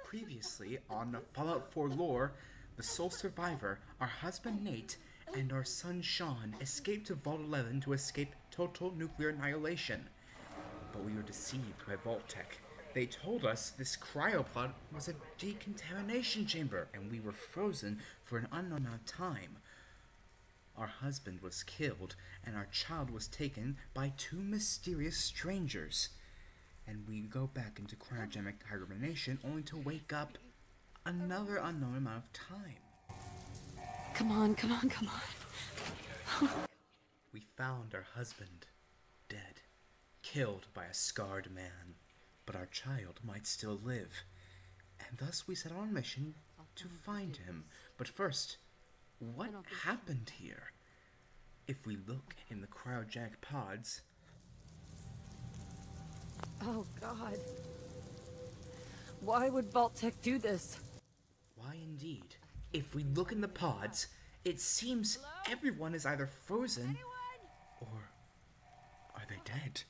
Previously on Fallout 4 lore, the sole survivor, our husband Nate, and our son Sean escaped to Vault 11 to escape total nuclear annihilation. But we were deceived by Vault Tech. They told us this cryopod was a decontamination chamber, and we were frozen for an unknown amount of time. Our husband was killed, and our child was taken by two mysterious strangers. And we go back into cryogenic hibernation only to wake up another unknown amount of time. Come on. We found our husband dead, killed by a scarred man, but our child might still live. And thus we set on a mission to find him. But first, what happened here? If we look in the cryogenic pods... Oh, God. Why would Vault-Tec do this? Why indeed? If we look in the pods, it seems everyone is either frozen or are they dead?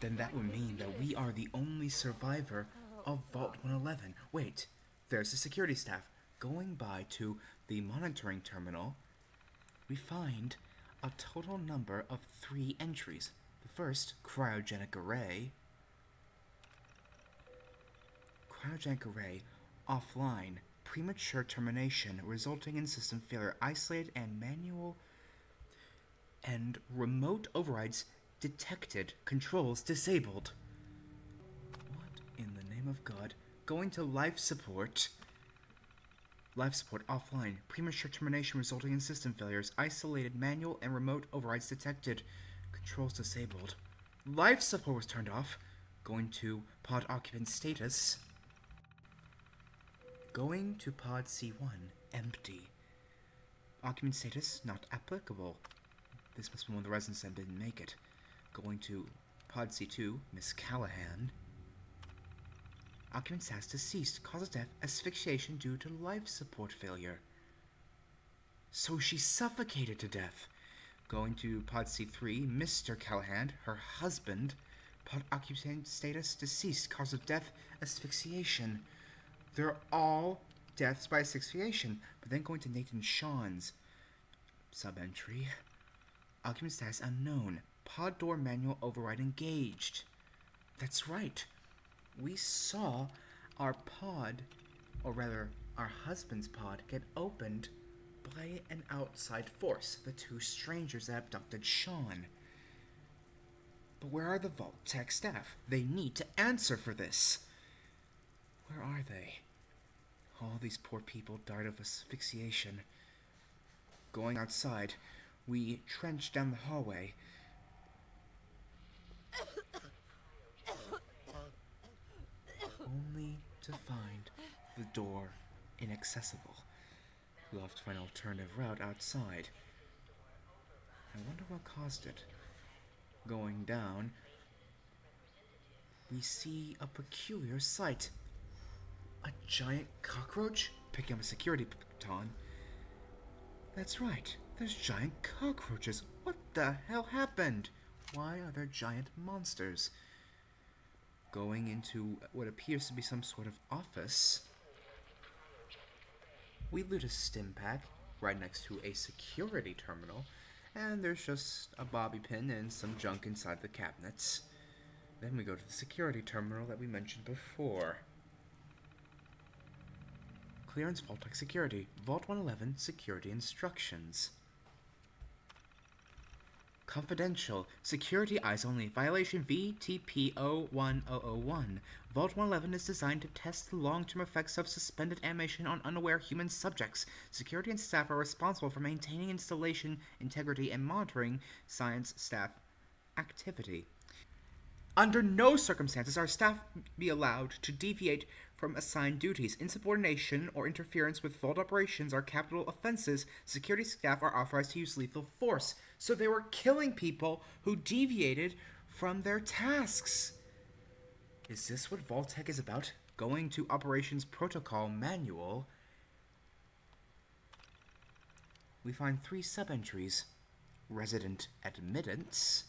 Then that would mean that we are the only survivor of Vault 111. Wait, there's the security staff. Going by to the monitoring terminal, we find a total number of 3 entries. The first, cryogenic array. Cryogenic array, offline, premature termination, resulting in system failure, isolated and manual and remote overrides detected, controls disabled. What in the name of God? Going to life support. Life support offline, premature termination resulting in system failures, isolated manual and remote overrides detected, controls disabled. Life support was turned off. Going to pod occupant status. Going to pod C1, empty. Occupant status not applicable. This must be one of the residents that didn't make it. Going to pod C2, Miss Callahan. Occupant status deceased. Cause of death, asphyxiation due to life support failure. So she suffocated to death. Going to pod C3, Mr. Callahan, her husband. Pod occupant status deceased. Cause of death, asphyxiation. They're all deaths by asphyxiation. But then going to Nathan Sean's sub-entry. Occupant status unknown. Pod door manual override engaged. That's right. We saw our pod, or rather, our husband's pod, get opened by an outside force, the 2 strangers that abducted Sean. But where are the Vault Tech staff? They need to answer for this. Where are they? All these poor people died of asphyxiation. Going outside, we trenched down the hallway. Only to find the door inaccessible. We'll have to find an alternative route outside. I wonder what caused it. Going down, we see a peculiar sight. A giant cockroach picking up a security baton. That's right, there's giant cockroaches. What the hell happened? Why are there giant monsters? Going into what appears to be some sort of office, we loot a stim pack right next to a security terminal, and there's just a bobby pin and some junk inside the cabinets. Then we go to the security terminal that we mentioned before. Clearance Vault Tech Security. Vault 111 Security Instructions. Confidential. Security eyes only. Violation VTP-01001. Vault 111 is designed to test the long-term effects of suspended animation on unaware human subjects. Security and staff are responsible for maintaining installation integrity and monitoring science staff activity. Under no circumstances are staff be allowed to deviate from assigned duties. Insubordination or interference with vault operations are capital offenses. Security staff are authorized to use lethal force. So they were killing people who deviated from their tasks. Is this what Vault Tech is about? Going to Operations Protocol Manual. We find 3 sub-entries. Resident Admittance.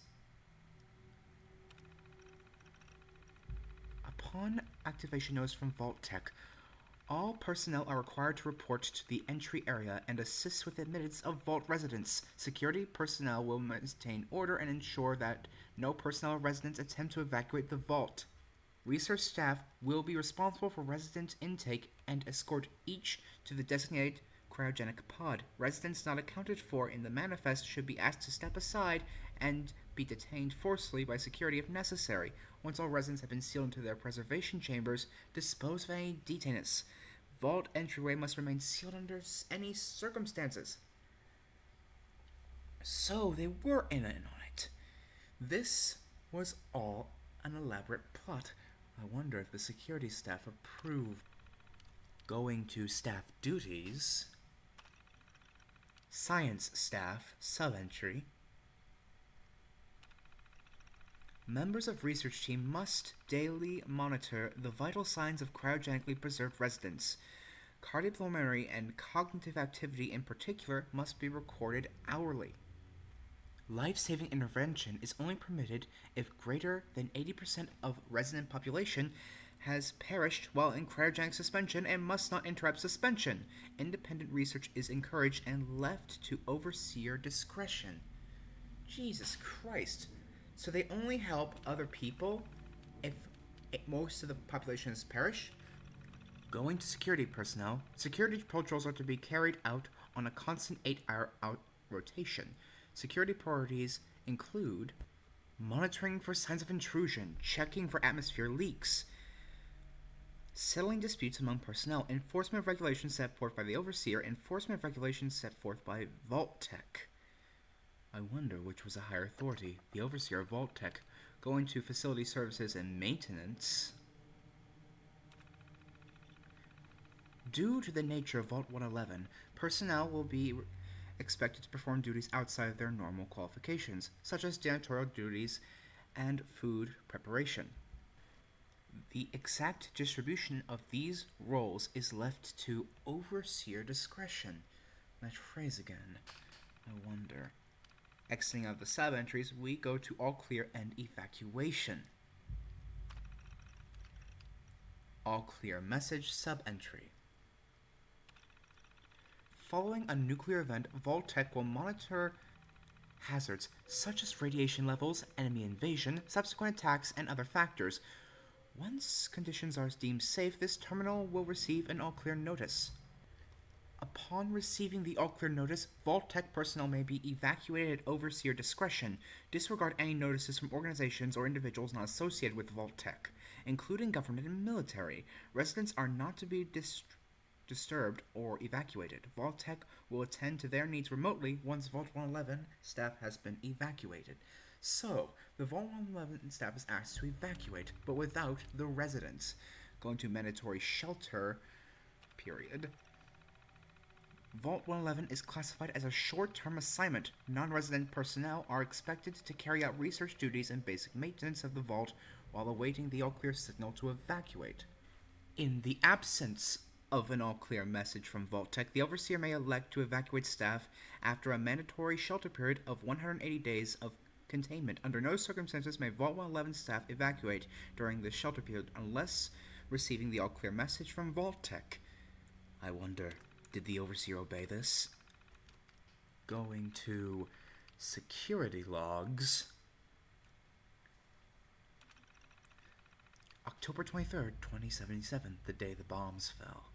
Upon activation notice from Vault Tech, all personnel are required to report to the entry area and assist with admittance of Vault residents. Security personnel will maintain order and ensure that no personnel or residents attempt to evacuate the Vault. Research staff will be responsible for resident intake and escort each to the designated cryogenic pod. Residents not accounted for in the manifest should be asked to step aside and be detained forcibly by security if necessary. Once all residents have been sealed into their preservation chambers, dispose of any detainees. Vault entryway must remain sealed under any circumstances. So they were in on it. This was all an elaborate plot. I wonder if the security staff approved. Going to staff duties. Science staff, sub-entry. Members of research team must daily monitor the vital signs of cryogenically preserved residents. Cardiopulmonary and cognitive activity in particular must be recorded hourly. Life-saving intervention is only permitted if greater than 80% of resident population has perished while in cryogenic suspension and must not interrupt suspension. Independent research is encouraged and left to overseer discretion. Jesus Christ. So they only help other people if most of the population has perished? Going to security personnel. Security patrols are to be carried out on a constant 8-hour rotation. Security priorities include monitoring for signs of intrusion, checking for atmosphere leaks, settling disputes among personnel, enforcement of regulations set forth by the overseer, enforcement of regulations set forth by Vault Tech. I wonder which was a higher authority, the overseer or Vault Tech. Going to facility services and maintenance. Due to the nature of Vault 111, personnel will be expected to perform duties outside of their normal qualifications, such as janitorial duties and food preparation. The exact distribution of these roles is left to overseer discretion. That phrase again. I wonder. Exiting out of the sub-entries, we go to all clear and evacuation. All clear message sub-entry. Following a nuclear event, Vault Tech will monitor hazards such as radiation levels, enemy invasion, subsequent attacks, and other factors. Once conditions are deemed safe, this terminal will receive an all-clear notice. Upon receiving the all-clear notice, Vault Tech personnel may be evacuated at overseer discretion. Disregard any notices from organizations or individuals not associated with Vault Tech, including government and military. Residents are not to be disturbed or evacuated. Vault Tech will attend to their needs remotely once Vault 111 staff has been evacuated. So, the Vault 111 staff is asked to evacuate, but without the residents. Going to mandatory shelter period. Vault 111 is classified as a short-term assignment. Non-resident personnel are expected to carry out research duties and basic maintenance of the vault while awaiting the all-clear signal to evacuate. In the absence of an all-clear message from Vault Tech, the overseer may elect to evacuate staff after a mandatory shelter period of 180 days of containment. Under no circumstances may Vault 111 staff evacuate during the shelter period unless receiving the all-clear message from Vault Tech. I wonder, did the overseer obey this? Going to security logs. October 23rd, 2077, the day the bombs fell.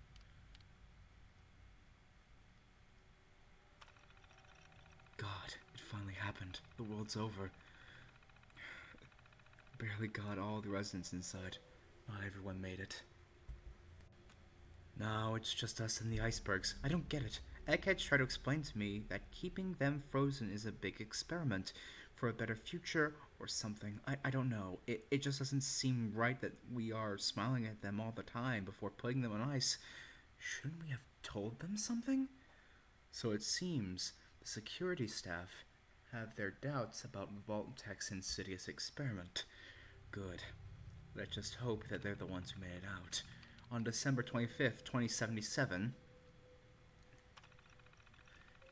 God, it finally happened. The world's over. Barely got all the residents inside. Not everyone made it. No, it's just us and the icebergs. I don't get it. Eggheads try to explain to me that keeping them frozen is a big experiment for a better future or something. I don't know. It just doesn't seem right that we are smiling at them all the time before putting them on ice. Shouldn't we have told them something? So it seems the security staff have their doubts about Vault Tech's insidious experiment. Good. Let's just hope that they're the ones who made it out. On December 25th, 2077,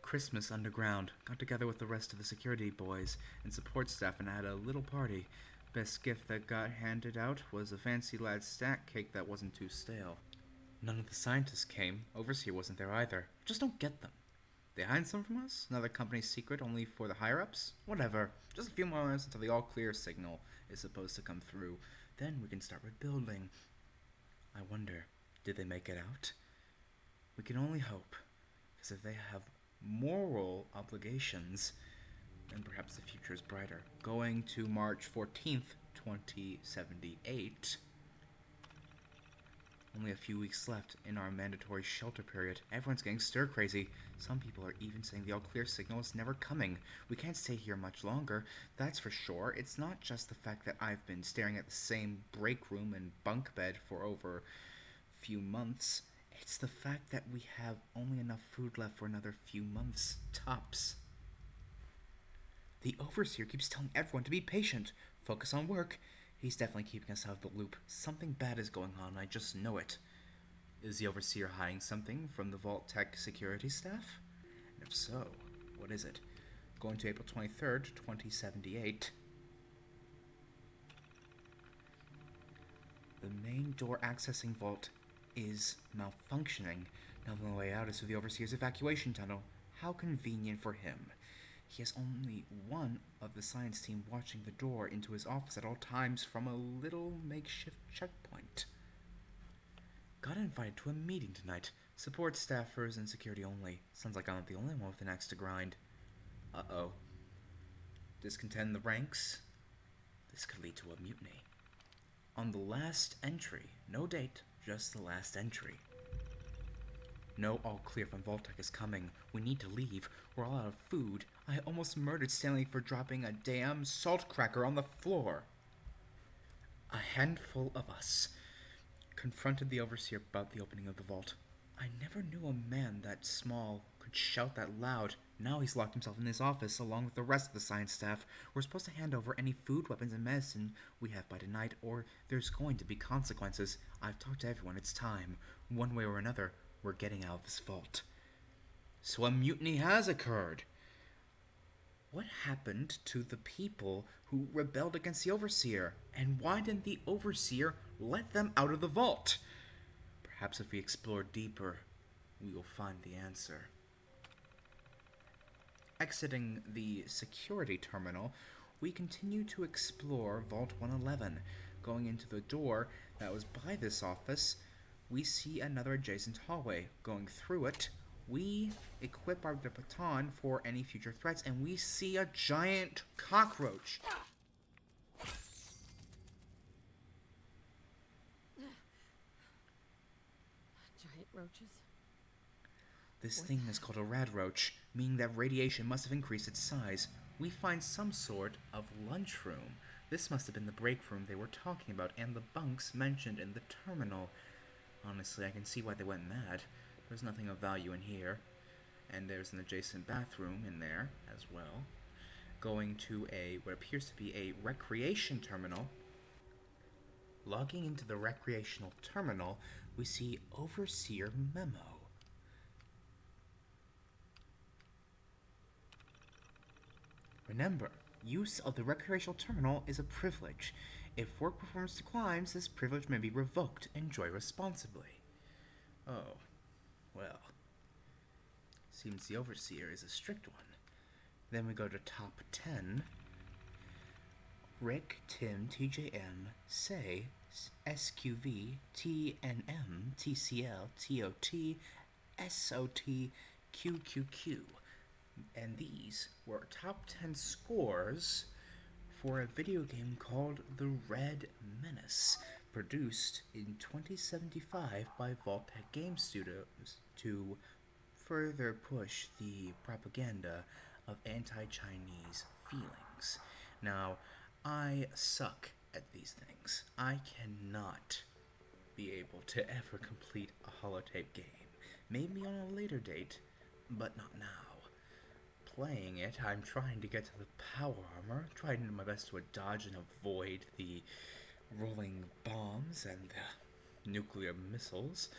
Christmas underground. Got together with the rest of the security boys and support staff and had a little party. Best gift that got handed out was a fancy lad's stack cake that wasn't too stale. None of the scientists came. Overseer wasn't there either. Just don't get them. They hide some from us? Another company's secret only for the higher-ups? Whatever. Just a few more minutes until the all-clear signal is supposed to come through. Then we can start rebuilding. I wonder, did they make it out? We can only hope. Because if they have moral obligations, then perhaps the future is brighter. Going to March 14th, 2078. Only a few weeks left in our mandatory shelter period. Everyone's getting stir-crazy. Some people are even saying the all-clear signal is never coming. We can't stay here much longer, that's for sure. It's not just the fact that I've been staring at the same break room and bunk bed for over a few months. It's the fact that we have only enough food left for another few months, tops. The Overseer keeps telling everyone to be patient, focus on work. He's definitely keeping us out of the loop. Something bad is going on, I just know it. Is the Overseer hiding something from the Vault Tech security staff? And if so, what is it? Going to April 23rd, 2078. The main door accessing vault is malfunctioning. Now the only way out is through the Overseer's evacuation tunnel. How convenient for him. He has only one of the science team watching the door into his office at all times from a little makeshift checkpoint. Got invited to a meeting tonight. Support staffers and security only. Sounds like I'm not the only one with an axe to grind. Uh-oh. Discontent in the ranks? This could lead to a mutiny. On the last entry, no date, just the last entry. No all clear from Vault-Tec is coming. We need to leave. We're all out of food. I almost murdered Stanley for dropping a damn salt cracker on the floor. A handful of us confronted the Overseer about the opening of the vault. I never knew a man that small could shout that loud. Now he's locked himself in his office along with the rest of the science staff. We're supposed to hand over any food, weapons, and medicine we have by tonight, or there's going to be consequences. I've talked to everyone. It's time. One way or another, we're getting out of this vault. So a mutiny has occurred. What happened to the people who rebelled against the Overseer? And why didn't the Overseer let them out of the vault? Perhaps if we explore deeper, we will find the answer. Exiting the security terminal, we continue to explore Vault 111. Going into the door that was by this office, we see another adjacent hallway. Going through it, we equip our baton for any future threats, and we see a giant cockroach. Giant roaches. This thing is called a rad roach, meaning that radiation must have increased its size. We find some sort of lunchroom. This must have been the break room they were talking about, and the bunks mentioned in the terminal. Honestly, I can see why they went mad. There's nothing of value in here. And there's an adjacent bathroom in there as well. Going to what appears to be a recreation terminal. Logging into the recreational terminal, we see Overseer Memo. Remember, use of the recreational terminal is a privilege. If work performance declines, this privilege may be revoked. Enjoy responsibly. Oh, well. Seems the Overseer is a strict one. Then we go to top 10. Rick, Tim, TJM, Say, SQV, TNM, TCL, TOT, SOT, QQQ. And these were top 10 scores for a video game called The Red Menace, produced in 2075 by Vault-Tec Game Studios to further push the propaganda of anti-Chinese feelings. Now, I suck at these things. I cannot be able to ever complete a holotape game. Maybe on a later date, but not now. Playing it, I'm trying to get to the power armor, trying my best to dodge and avoid the rolling bombs and the nuclear missiles,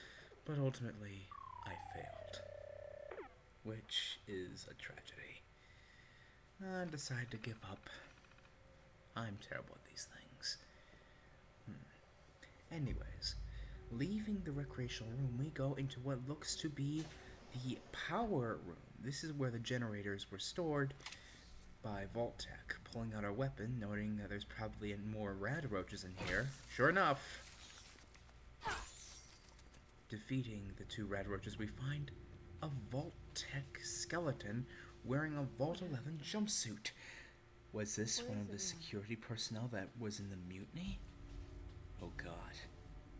but ultimately I failed, which is a tragedy. I decided to give up. I'm terrible at these things. Anyways, leaving the recreational room, we go into what looks to be the power room. This is where the generators were stored by Vault-Tec. Pulling out our weapon, noting that there's probably more rad roaches in here. Sure enough, defeating the 2 rad roaches, we find a Vault-Tec skeleton wearing a Vault 11 jumpsuit. Was this one of the security personnel that was in the mutiny? Oh god.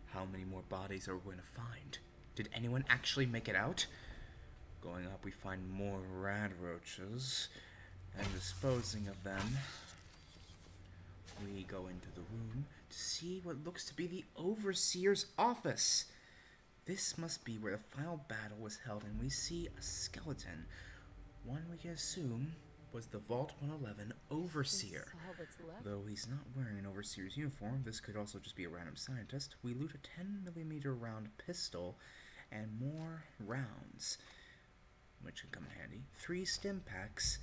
How many more bodies are we going to find? Did anyone actually make it out? Going up, we find more rad roaches, and disposing of them, we go into the room to see what looks to be the Overseer's office. This must be where the final battle was held, and we see a skeleton. One we can assume was the Vault 111 Overseer. Though he's not wearing an Overseer's uniform, this could also just be a random scientist. We loot a 10mm round pistol and more rounds, which can come in handy. 3 stim packs,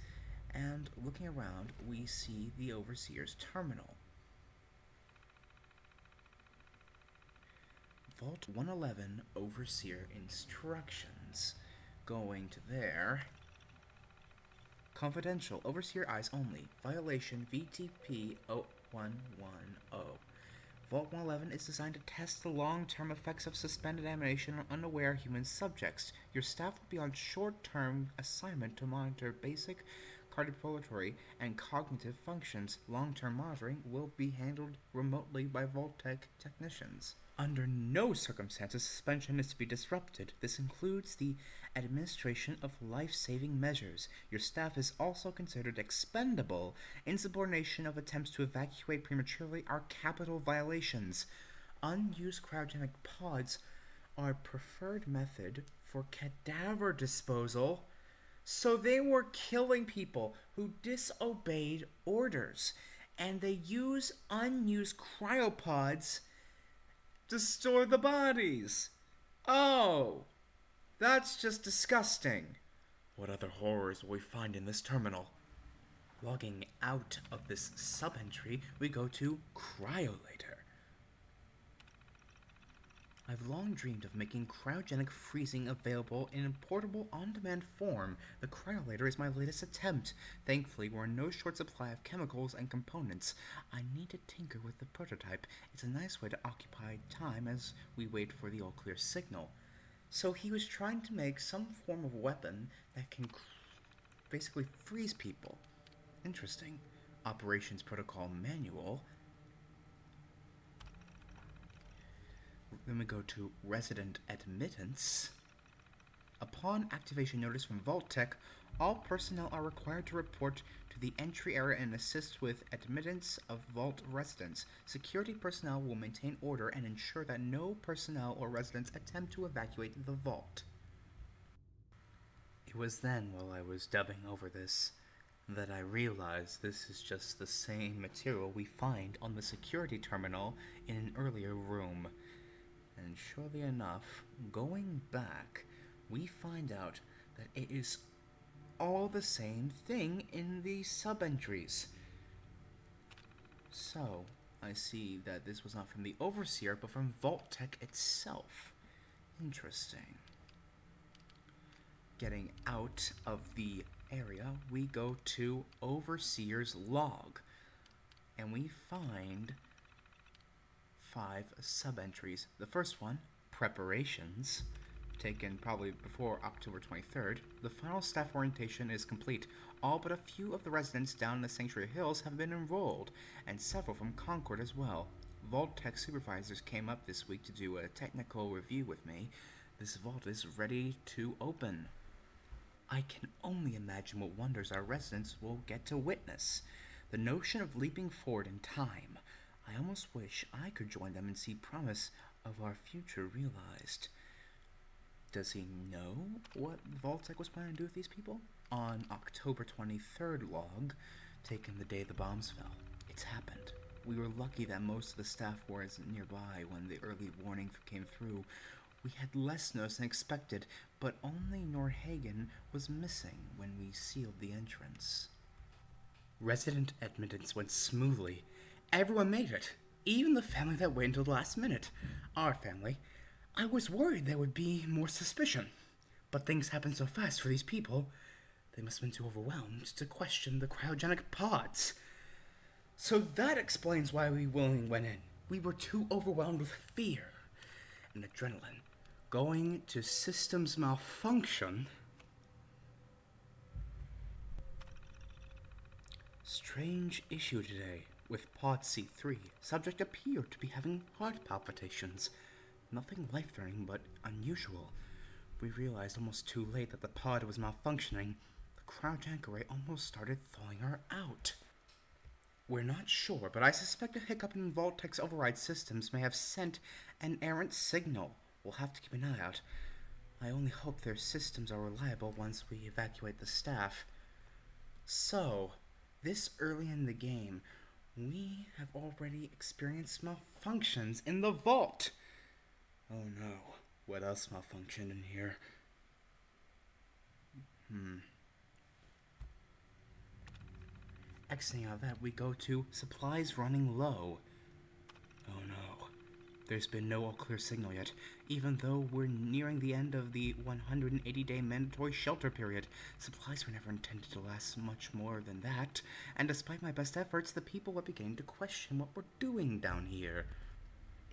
and looking around, we see the Overseer's terminal. Vault 111 Overseer instructions. Going to there. Confidential. Overseer eyes only. Violation VTP 0110. Vault 111 is designed to test the long-term effects of suspended animation on unaware human subjects. Your staff will be on short-term assignment to monitor basic cardiopulmonary and cognitive functions. Long-term monitoring will be handled remotely by Vault-Tec technicians. Under no circumstances suspension is to be disrupted. This includes the administration of life-saving measures. Your staff is also considered expendable. Insubordination of attempts to evacuate prematurely are capital violations. Unused cryogenic pods are preferred method for cadaver disposal. So they were killing people who disobeyed orders, and they use unused cryopods to store the bodies. Oh, that's just disgusting. What other horrors will we find in this terminal? Logging out of this sub-entry, we go to Cryolator. I've long dreamed of making cryogenic freezing available in a portable, on-demand form. The Cryolator is my latest attempt. Thankfully, we're in no short supply of chemicals and components. I need to tinker with the prototype. It's a nice way to occupy time as we wait for the all-clear signal. So he was trying to make some form of weapon that can basically freeze people. Interesting. Operations Protocol Manual. Then we go to Resident Admittance. Upon activation notice from Vault-Tec, all personnel are required to report to the entry area and assist with admittance of Vault residents. Security personnel will maintain order and ensure that no personnel or residents attempt to evacuate the Vault. It was then, while I was dubbing over this, that I realized this is just the same material we find on the security terminal in an earlier room. And surely enough, going back, we find out that it is all the same thing in the sub-entries. So, I see that this was not from the Overseer, but from Vault-Tec itself. Interesting. Getting out of the area, we go to Overseer's log, and we find 5 sub-entries. The first one, preparations, taken probably before October 23rd. The final staff orientation is complete. All but a few of the residents down in the Sanctuary Hills have been enrolled, and several from Concord as well. Vault-Tec supervisors came up this week to do a technical review with me. This vault is ready to open. I can only imagine what wonders our residents will get to witness. The notion of leaping forward in time. I almost wish I could join them and see promise of our future realized. Does he know what Vault-Tec was planning to do with these people? On October 23rd log, taken the day the bombs fell. It's happened. We were lucky that most of the staff were nearby when the early warning came through. We had less notice than expected, but only Norhagen was missing when we sealed the entrance. Resident admittance went smoothly. Everyone made it, even the family that waited until the last minute. Our family. I was worried there would be more suspicion. But things happened so fast for these people. They must have been too overwhelmed to question the cryogenic pods. So that explains why we willingly went in. We were too overwhelmed with fear and adrenaline. Going to systems malfunction. Strange issue today. With pod C3, subject appeared to be having heart palpitations. Nothing life-threatening, but unusual. We realized almost too late that the pod was malfunctioning. The cryogenic array almost started thawing her out. We're not sure, but I suspect a hiccup in Vault-Tech's override systems may have sent an errant signal. We'll have to keep an eye out. I only hope their systems are reliable once we evacuate the staff. So, this early in the game, we have already experienced malfunctions in the vault. Oh no, what else malfunctioned in here? Exiting out of that, we go to supplies running low. Oh no, there's been no all-clear signal yet, even though we're nearing the end of the 180-day mandatory shelter period. Supplies were never intended to last much more than that, and despite my best efforts, the people are beginning to question what we're doing down here.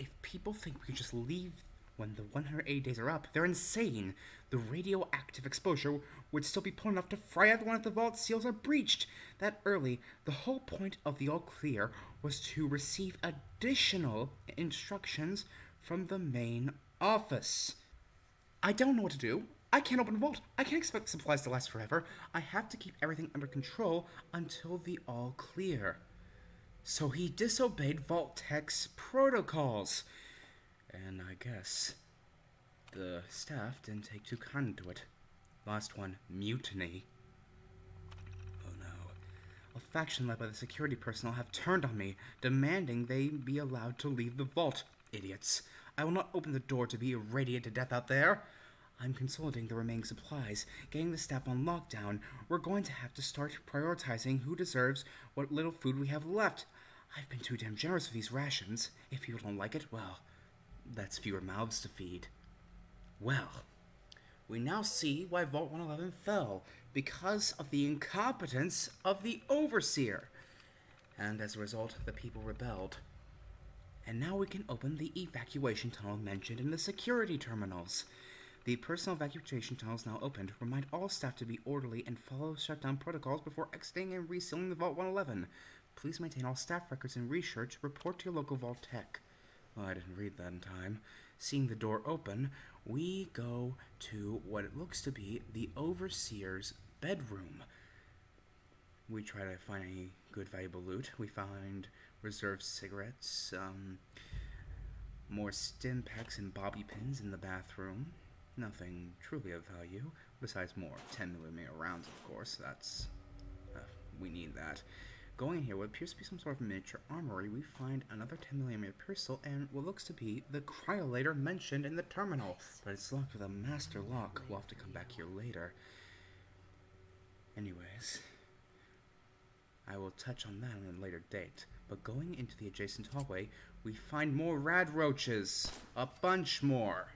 If people think we can just leave when the 180 days are up, they're insane. The radioactive exposure would still be potent enough to fry everyone if the vault seals are breached. That early, the whole point of the all clear was to receive additional instructions from the main office. I don't know what to do. I can't open the vault. I can't expect supplies to last forever. I have to keep everything under control until the all clear. So he disobeyed Vault-Tech's protocols. And I guess the staff didn't take too kind to it. Last one, Mutiny. Oh no. A faction led by the security personnel have turned on me, demanding they be allowed to leave the vault. Idiots. I will not open the door to be irradiated to death out there. I'm consolidating the remaining supplies, getting the staff on lockdown. We're going to have to start prioritizing who deserves what little food we have left. I've been too damn generous with these rations. If people don't like it, well, that's fewer mouths to feed. Well, we now see why Vault 111 fell, because of the incompetence of the Overseer. And as a result, the people rebelled. And now we can open the evacuation tunnel mentioned in the security terminals. The personal evacuation tunnel is now opened. Remind all staff to be orderly and follow shutdown protocols before exiting and resealing the Vault 111. Please maintain all staff records and research. Report to your local Vault Tech. Well, I didn't read that in time. Seeing the door open, we go to what it looks to be the Overseer's bedroom. We try to find any good valuable loot. We find reserved cigarettes, more stim packs and bobby pins in the bathroom. Nothing truly of value, besides more 10mm rounds, of course. We need that. Going in here, what appears to be some sort of miniature armory, we find another 10mm pistol and what looks to be the cryolator mentioned in the terminal. But it's locked with a master lock. We'll have to come back here later. Anyways, I will touch on that on a later date. But going into the adjacent hallway, we find more rad roaches. A bunch more.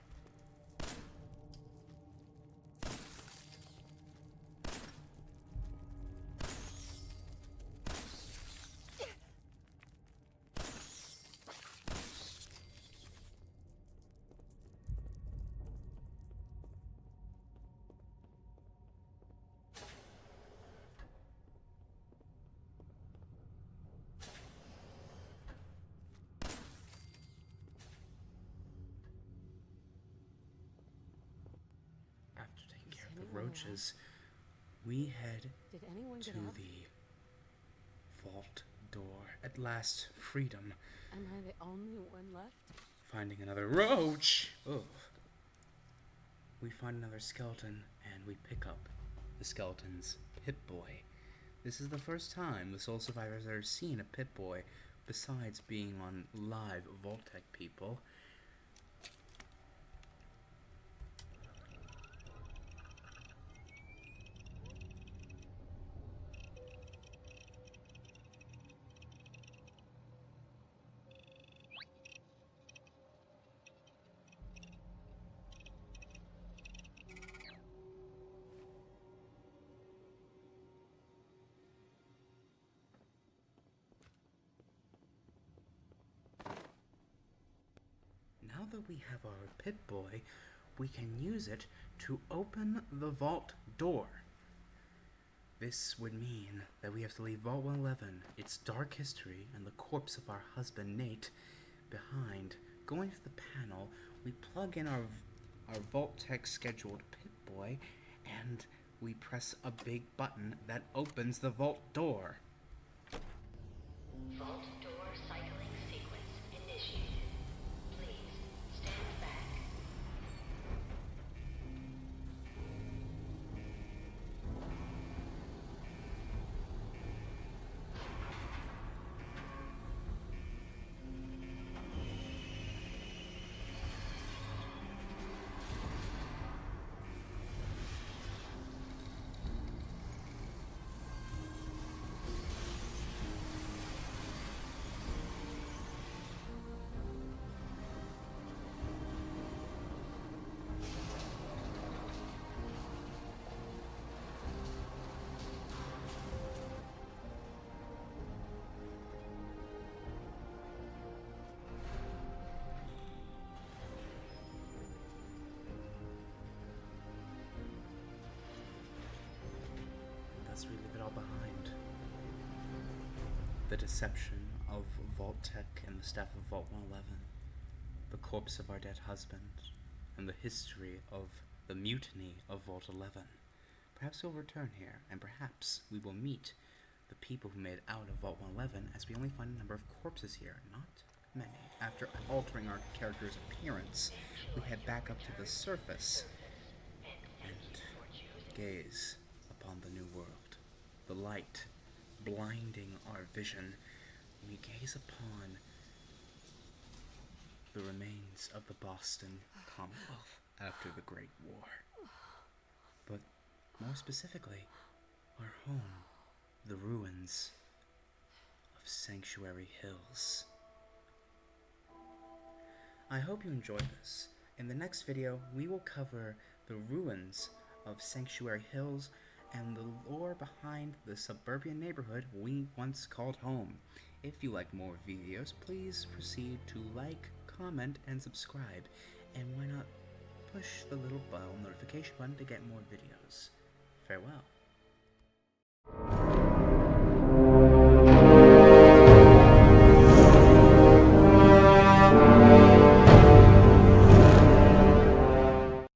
After taking care of the roaches, we head to the vault door. At last, freedom. Am I the only one left? Finding another roach! Ugh. We find another skeleton, and we pick up the skeleton's Pip-Boy. This is the first time the sole survivor has ever seen a Pip-Boy, besides being on live Vault-Tech people. that we have our Pip-Boy, we can use it to open the vault door. This would mean that we have to leave Vault 111, its dark history, and the corpse of our husband Nate behind. Going to the panel, we plug in our Vault Tech scheduled Pip-Boy, and we press a big button that opens the vault door. Vault door cycling sequence initiated. Please stand back. Thus we leave it all behind. The deception of Vault Tech and the staff of Vault 111, the corpse of our dead husband, and the history of the mutiny of Vault 11. Perhaps we'll return here, and perhaps we will meet the people who made out of Vault 111, as we only find a number of corpses here, not many. After altering our character's appearance, we head back up to the surface and gaze upon the new world. The light blinding our vision, we gaze upon the remains of the Boston Commonwealth after the Great War. But more specifically, our home, the ruins of Sanctuary Hills. I hope you enjoyed this. In the next video, we will cover the ruins of Sanctuary Hills and the lore behind the suburban neighborhood we once called home. If you like more videos, please proceed to like, comment, and subscribe. And why not push the little bell notification button to get more videos. Farewell.